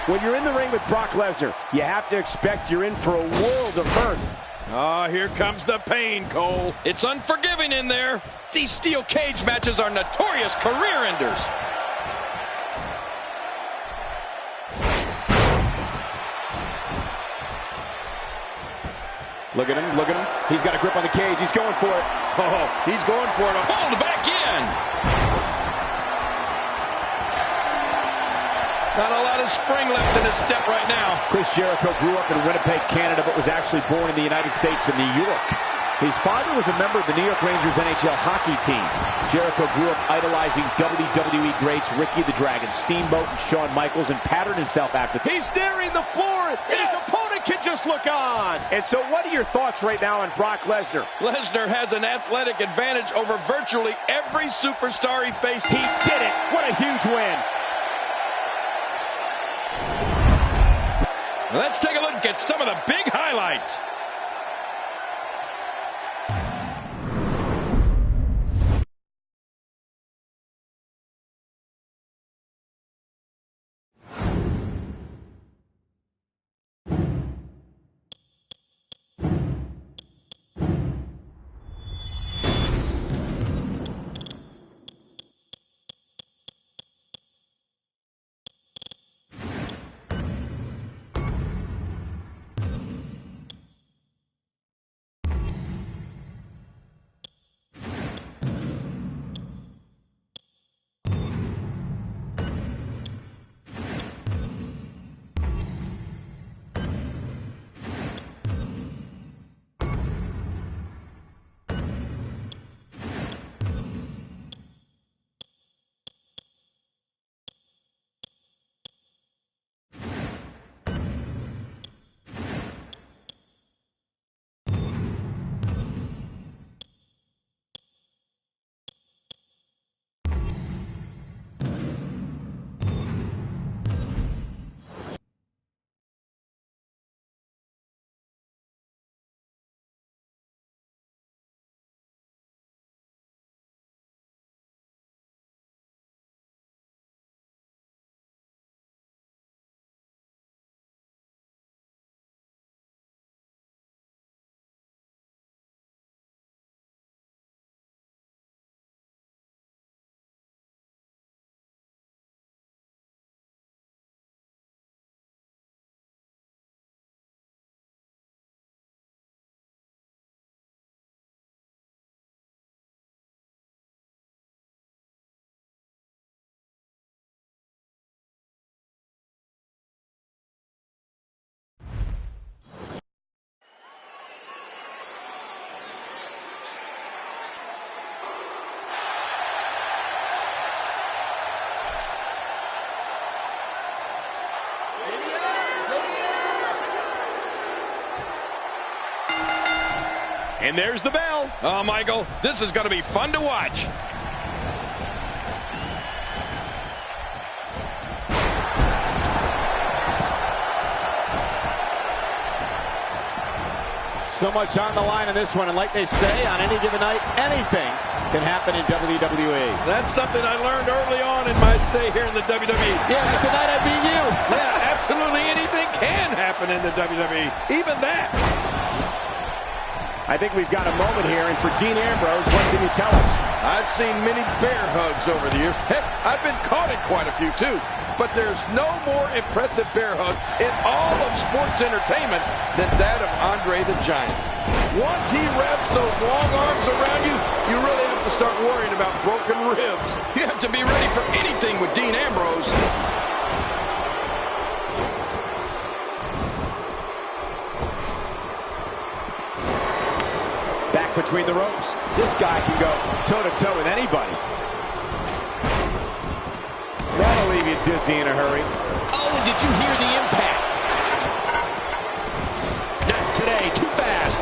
When you're in the ring with Brock Lesnar, you have to expect you're in for a world of hurt. Oh, here comes the pain, Cole. It's unforgiving in there. These steel cage matches are notorious career enders. Look at him, look at him. He's got a grip on the cage. He's going for it. Oh, he's going for it. Pulled back in. Not a lot of spring left in his step right now. Chris Jericho grew up in Winnipeg, Canada, but was actually born in the United States in New York. His father was a member of the New York Rangers NHL hockey team. Jericho grew up idolizing WWE greats Ricky the Dragon Steamboat and Shawn Michaels and patterned himself after them. He's nearing the floor, and his opponent can just look on. And so what are your thoughts right now on Brock Lesnar? Lesnar has an athletic advantage over virtually every superstar he faces. He did it. What a huge win. Let's take a look at some of the big highlights. And there's the bell. Oh, Michael, this is going to be fun to watch. So much on the line in this one, and like they say, on any given night, anything can happen in WWE. That's something I learned early on in my stay here in the WWE. Yeah, like the night I beat you. Yeah, absolutely anything can happen in the WWE. Even that. I think we've got a moment here, and for Dean Ambrose, what can you tell us? I've seen many bear hugs over the years. Heck, I've been caught in quite a few, too. But there's no more impressive bear hug in all of sports entertainment than that of Andre the Giant. Once he wraps those long arms around you, you really have to start worrying about broken ribs. You have to be ready for anything with Dean Ambrose. Back between the ropes. This guy can go toe-to-toe with anybody. That'll leave you dizzy in a hurry. Oh, and did you hear the impact? Not today. Too fast.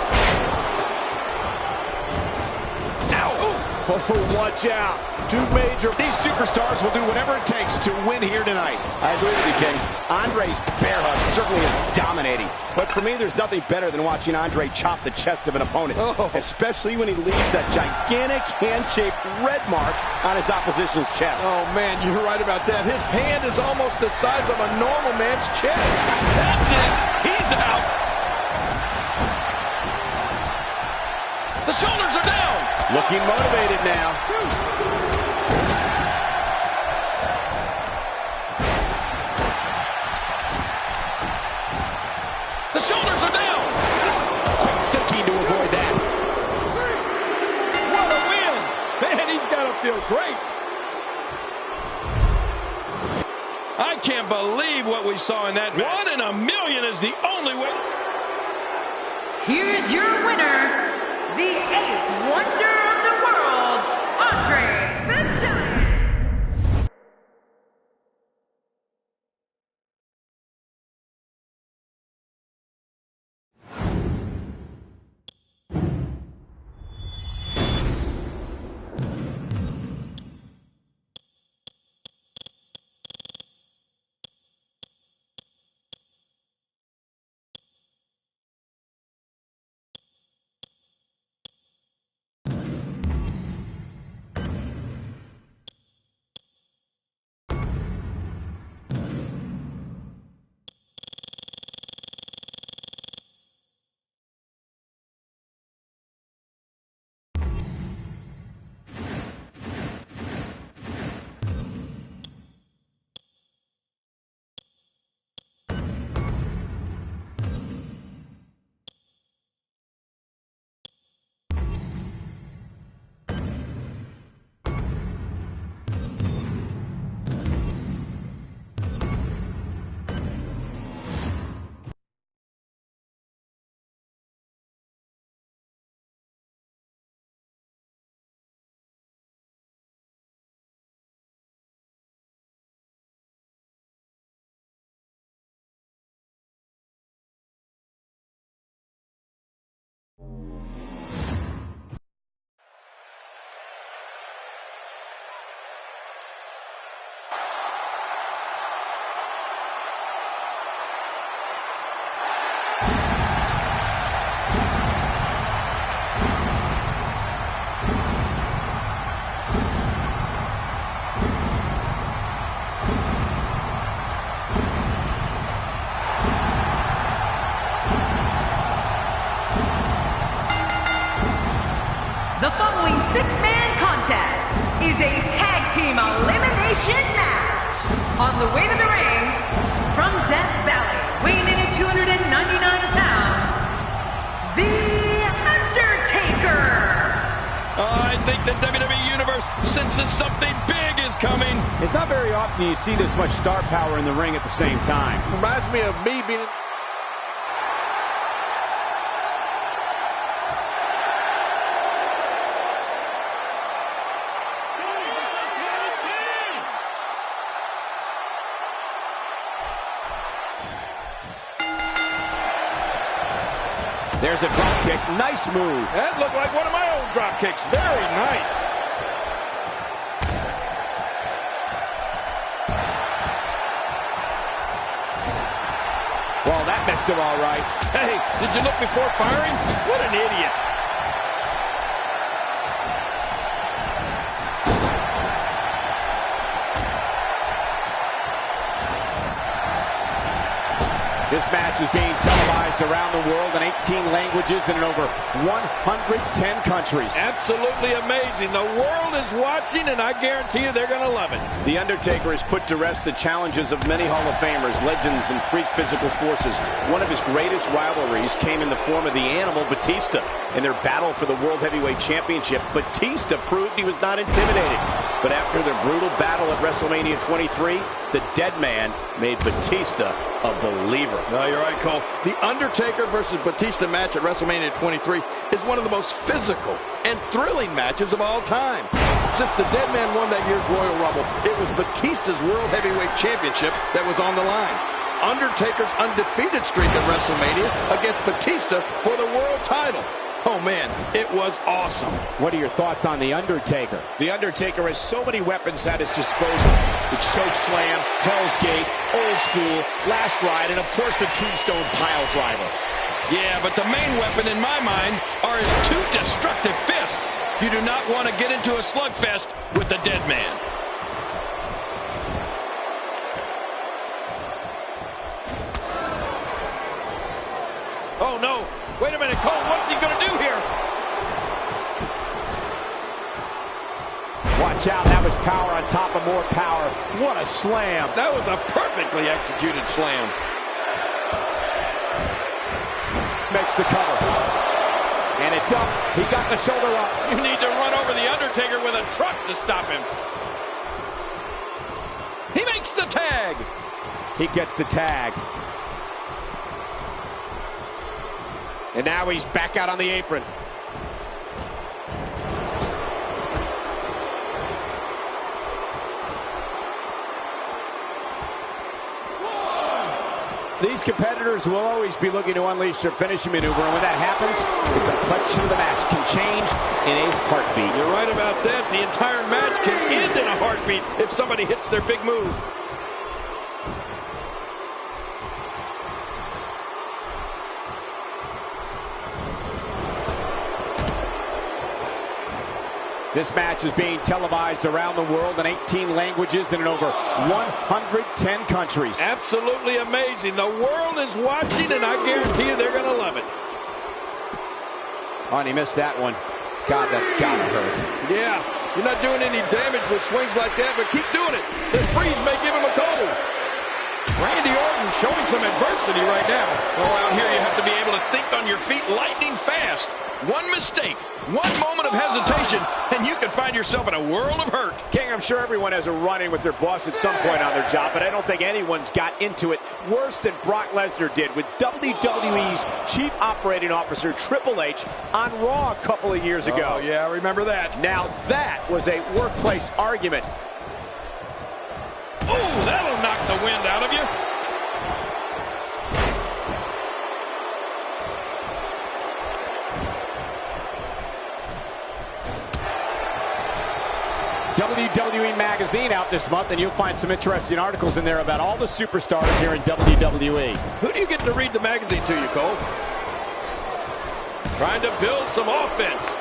Ow. Ooh. Oh, watch out. Two major. These superstars will do whatever it takes to win here tonight. I agree with you, King. Andre's bear hug certainly is dominating. But for me, there's nothing better than watching Andre chop the chest of an opponent. Especially when he leaves that gigantic hand-shaped red mark on his opposition's chest. Oh, man, you're right about that. His hand is almost the size of a normal man's chest. That's it. He's out. The shoulders are down. Looking motivated now. The shoulders are down. Quick thinking to avoid that. What a win. Man, he's got to feel great. I can't believe what we saw in that match. 1 in a million is the only way. Here's your winner, the 8th wonder of the world, Andre the Giant. The following 6-man contest is a tag team elimination match. On the way to the ring, from Death Valley, weighing in at 299 pounds, The Undertaker. I think the WWE Universe senses something big is coming. It's not very often you see this much star power in the ring at the same time. Reminds me of me being... There's a drop kick. Nice move. That looked like one of my own drop kicks. Very nice. Well, that missed him all right. Hey, did you look before firing? What an idiot. This match is being televised around the world in 18 languages and in over 110 countries. Absolutely amazing. The world is watching, and I guarantee you they're going to love it. The Undertaker has put to rest the challenges of many Hall of Famers, legends, and freak physical forces. One of his greatest rivalries came in the form of the Animal Batista. In their battle for the World Heavyweight Championship, Batista proved he was not intimidated. But after their brutal battle at WrestleMania 23, the Dead Man made Batista a believer. No, you're right, Cole. The Undertaker versus Batista match at WrestleMania 23 is one of the most physical and thrilling matches of all time. Since the Dead Man won that year's Royal Rumble, it was Batista's World Heavyweight Championship that was on the line. Undertaker's undefeated streak at WrestleMania against Batista for the world title. Oh, man, it was awesome. What are your thoughts on The Undertaker? The Undertaker has so many weapons at his disposal. The choke slam, Hell's Gate, old school, last ride, and of course the tombstone pile driver. Yeah, but the main weapon in my mind are his two destructive fists. You do not want to get into a slugfest with the dead man. Oh, no. Wait a minute, Cole. What's he going to do here? Watch out. That was power on top of more power. What a slam. That was a perfectly executed slam. Makes the cover. And it's up. He got the shoulder up. You need to run over the Undertaker with a truck to stop him. He makes the tag. He gets the tag. And now he's back out on the apron. These competitors will always be looking to unleash their finishing maneuver, and when that happens, the complexion of the match can change in a heartbeat. You're right about that. The entire match can end in a heartbeat if somebody hits their big move. This match is being televised around the world in 18 languages and in over 110 countries. Absolutely amazing. The world is watching, and I guarantee you they're going to love it. Oh, and he missed that one. God, that's got to hurt. Yeah, you're not doing any damage with swings like that, but keep doing it. The freeze may give him a cold. Randy Orton showing some adversity right now. Oh, out here you have to be able to think on your feet lightning fast. One mistake, one moment of hesitation, and you can find yourself in a world of hurt. King, I'm sure everyone has a run-in with their boss at some point on their job, but I don't think anyone's got into it worse than Brock Lesnar did with WWE's Chief Operating Officer Triple H on Raw a couple of years ago. Oh, yeah, I remember that. Now, that was a workplace argument. Ooh, that'll knock the wind out of you. WWE Magazine out this month, and you'll find some interesting articles in there about all the superstars here in WWE. Who do you get to read the magazine to, you Cole? Trying to build some offense.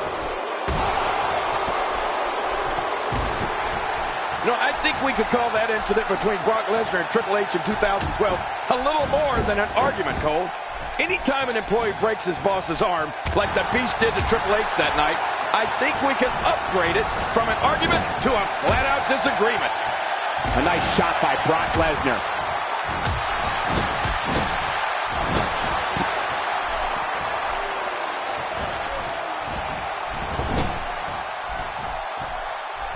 You know, I think we could call that incident between Brock Lesnar and Triple H in 2012 a little more than an argument, Cole. Anytime an employee breaks his boss's arm, like the Beast did to Triple H that night, I think we can upgrade it from an argument to a flat-out disagreement. A nice shot by Brock Lesnar.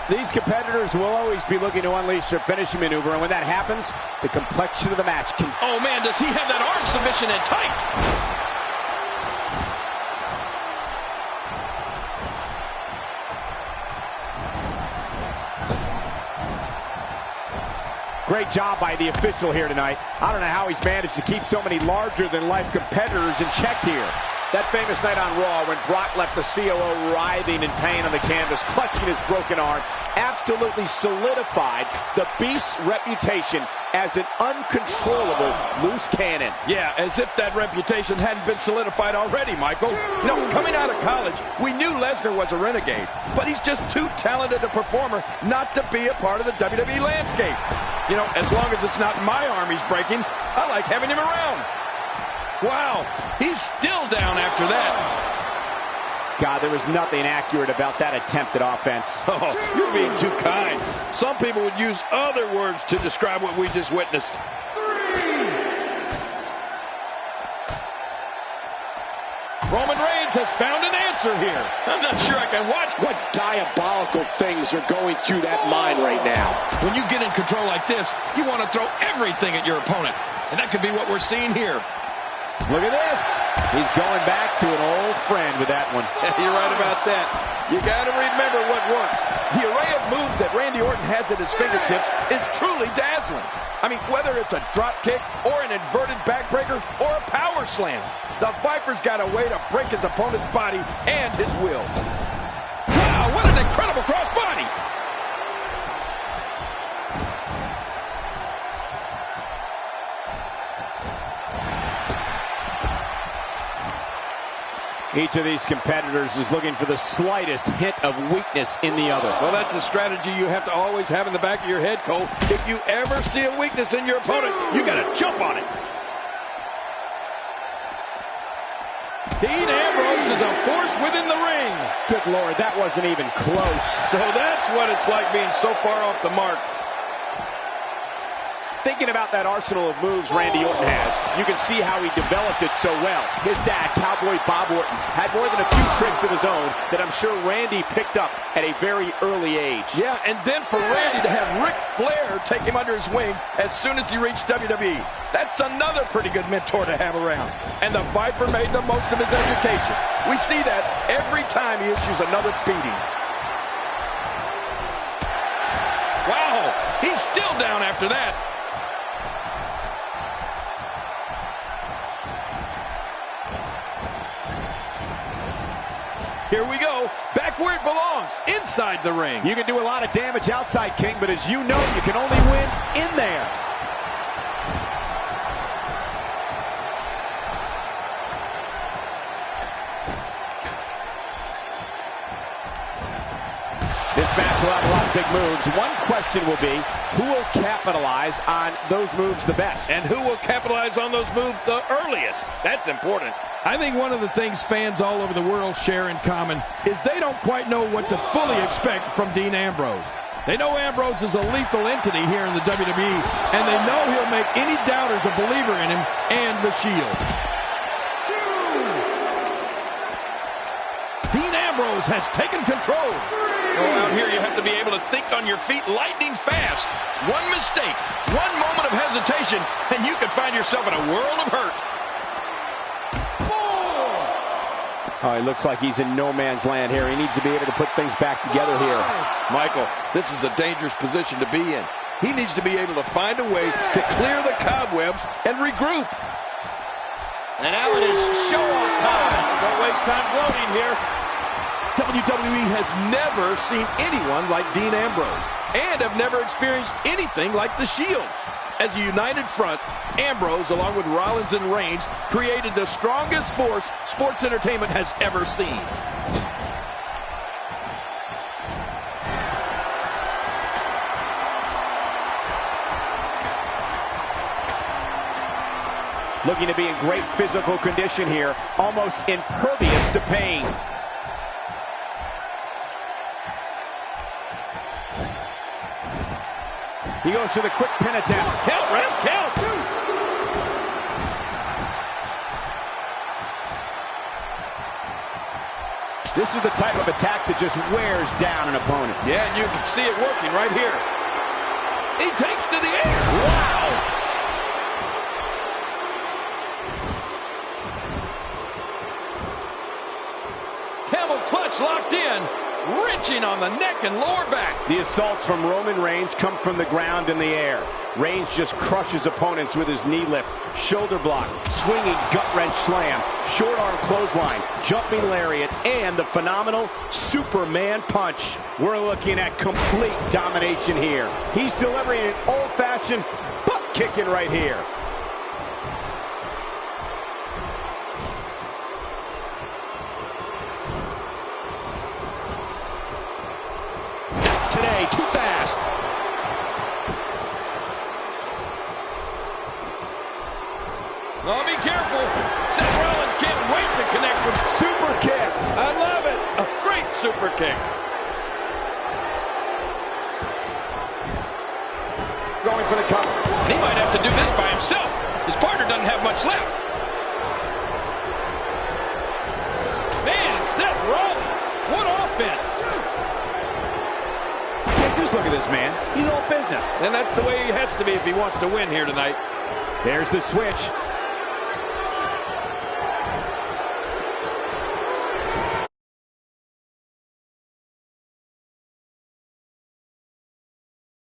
These competitors will always be looking to unleash their finishing maneuver, and when that happens, the complexion of the match can... Oh, man, does he have that arm submission in tight? Great job by the official here tonight. I don't know how he's managed to keep so many larger-than-life competitors in check here. That famous night on Raw when Brock left the COO writhing in pain on the canvas, clutching his broken arm, absolutely solidified the Beast's reputation as an uncontrollable loose cannon. Yeah, as if that reputation hadn't been solidified already, Michael. You know, coming out of college, we knew Lesnar was a renegade, but he's just too talented a performer not to be a part of the WWE landscape. You know, as long as it's not my arm he's breaking, I like having him around. Wow, he's still down after that. God, there was nothing accurate about that attempted offense. Oh, you're being too kind. Some people would use other words to describe what we just witnessed. Roman Reigns has found an answer here. I'm not sure I can watch. What diabolical things are going through that mind right now? When you get in control like this, you want to throw everything at your opponent. And that could be what we're seeing here. Look at this. He's going back to an old friend with that one. You're right about that. You got to remember what works. The array of moves that Randy Orton has at his fingertips is truly dazzling. I mean, whether it's a drop kick or an inverted backbreaker or a power slam, the Viper's got a way to break his opponent's body and his will. Wow, what an incredible crossbody! Each of these competitors is looking for the slightest hint of weakness in the other. Well, that's a strategy you have to always have in the back of your head, Cole. If you ever see a weakness in your opponent, you got to jump on it. Dean Ambrose is a force within the ring. Good Lord, that wasn't even close. So that's what it's like being so far off the mark. Thinking about that arsenal of moves Randy Orton has, you can see how he developed it so well. His dad, Cowboy Bob Orton, had more than a few tricks of his own that I'm sure Randy picked up at a very early age. Yeah, and then for Randy to have Ric Flair take him under his wing as soon as he reached WWE. That's another pretty good mentor to have around. And the Viper made the most of his education. We see that every time he issues another beating. Wow, he's still down after that. Here we go, back where it belongs, inside the ring. You can do a lot of damage outside, King, but as you know, you can only win in there. This match will have a lot of big moves. One question will be, who will capitalize on those moves the best? And who will capitalize on those moves the earliest? That's important. I think one of the things fans all over the world share in common is they don't quite know what to fully expect from Dean Ambrose. They know Ambrose is a lethal entity here in the WWE, and they know he'll make any doubters a believer in him and the Shield. Dean Ambrose has taken control. Out here you have to be able to think on your feet lightning fast. One mistake, one moment of hesitation, and you could find yourself in a world of hurt. Oh, he looks like he's in no man's land here. He needs to be able to put things back together here. Michael, this is a dangerous position to be in. He needs to be able to find a way to clear the cobwebs and regroup. And now it is show-off time. Don't waste time gloating here. WWE has never seen anyone like Dean Ambrose and have never experienced anything like the Shield. As a united front, Ambrose, along with Rollins and Reigns, created the strongest force sports entertainment has ever seen. Looking to be in great physical condition here, almost impervious to pain. He goes for the quick pin attempt. Count, ref, count. This is the type of attack that just wears down an opponent. Yeah, and you can see it working right here. He takes to the air. Wow! Camel clutch locked in. Wrenching on the neck and lower back. The assaults from Roman Reigns come from the ground and the air. Reigns just crushes opponents with his knee lift, shoulder block, swinging gut-wrench slam, short arm clothesline, jumping lariat, and the phenomenal Superman punch. We're looking at complete domination here. He's delivering an old-fashioned butt kicking right here. Today, too fast. Oh, be careful. Seth Rollins can't wait to connect with Super kick. I love it. A great super kick. Going for the cover. And he might have to do this by himself. His partner doesn't have much left. Man, Seth Rollins. What offense. Just look at this man. He's all business. And that's the way he has to be if he wants to win here tonight. There's the switch.